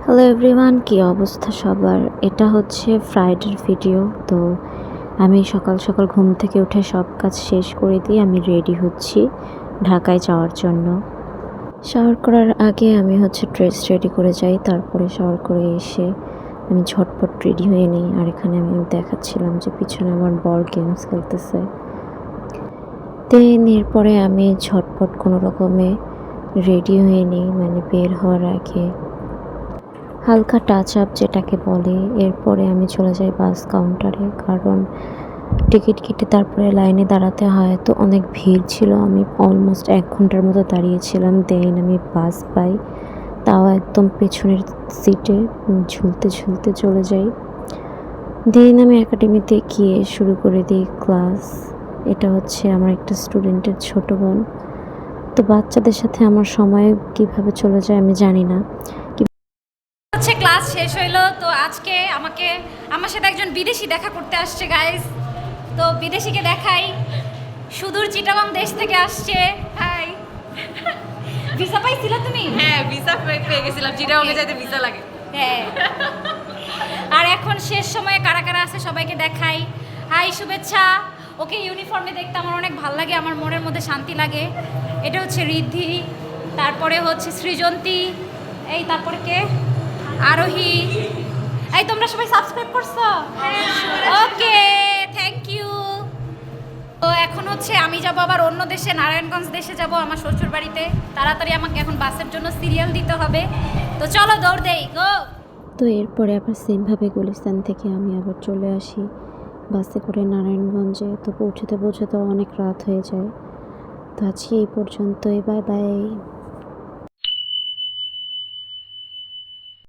Hello everyone, কী অবস্থা সবার? এটা হচ্ছে ফ্রাইডের ভিডিও। তো আমি সকাল সকাল ঘুম থেকে উঠে সব কাজ শেষ করে দিয়ে আমি রেডি হচ্ছি ঢাকায় যাওয়ার জন্য। শাওয়ার করার আগে আমি ড্রেস রেডি করে যাই, তারপরে শাওয়ার করে এসে আমি ঝটপট রেডি হয়ে নিই। আর এখানে আমি দেখাচ্ছিলাম যে পিছনে আমার বর গেমস খেলতেছে। দেন এরপরে আমি ঝটপট কোনো রকমে রেডি হয়ে নিই, মানে বের হওয়ার আগে হালকা টাচ আপ যেটাকে বলে। এরপরে আমি চলে যাই বাস কাউন্টারে, কারণ টিকিট কেটে তারপরে লাইনে দাঁড়াতে হয়। তো অনেক ভিড় ছিল, আমি অলমোস্ট 1 ঘন্টার মতো দাঁড়িয়েছিলাম। দেন আমি বাস পাই, তাও একদম পেছনের সিটে ঝুলতে ঝুলতে চলে যাই। দেন আমি একাডেমিতে গিয়ে শুরু করে দিই ক্লাস। এটা হচ্ছে আমার একটা স্টুডেন্টের ছোট বোন। তো বাচ্চাদের সাথে আমার সময় কিভাবে চলে যায় আমি জানি না। ক্লাস শেষ হইলো, তো আজকে আমার সাথে একজন বিদেশি দেখা করতে আসছে গাইস। তো বিদেশিকে দেখাই, সুদূর চিটাগং দেশ থেকে আসছে। হাই, ভিসা পাইছিল তুমি? হ্যাঁ, ভিসা পেয়ে গেছিলাম। চিটাগংয়ে যাইতে ভিসা লাগে। হ্যাঁ। আর এখন শেষ সময়ে কারা কারা আছে সবাইকে দেখাই। হাই, শুভেচ্ছা। ওকে ইউনিফর্মে দেখতে আমার অনেক ভালো লাগে, আমার মনের মধ্যে শান্তি লাগে। এটা হচ্ছে ঋদ্ধি, তারপরে হচ্ছে সৃজন্তী, এই তারপরে কে, আরোহী। এই তোমরা সবাই সাবস্ক্রাইব করছো? ওকে, থ্যাংক ইউ। তো এখন হচ্ছে আমি যাবো আবার অন্য দেশে, নারায়ণগঞ্জ দেশে যাব আমার শ্বশুর বাড়িতে। তাড়াতাড়ি আমাকে এখন বাসের জন্য সিরিয়াল দিতে হবে। তো চলো দৌড় দেই, গো। তো এরপরে আবার সেমভাবে গুলিস্তান থেকে আমি আবার চলে আসি বাসে করে নারায়ণগঞ্জে। তো পৌঁছতে পৌঁছতে অনেক রাত হয়ে যায়। তো আজকে এই পর্যন্তই, বাই বাই।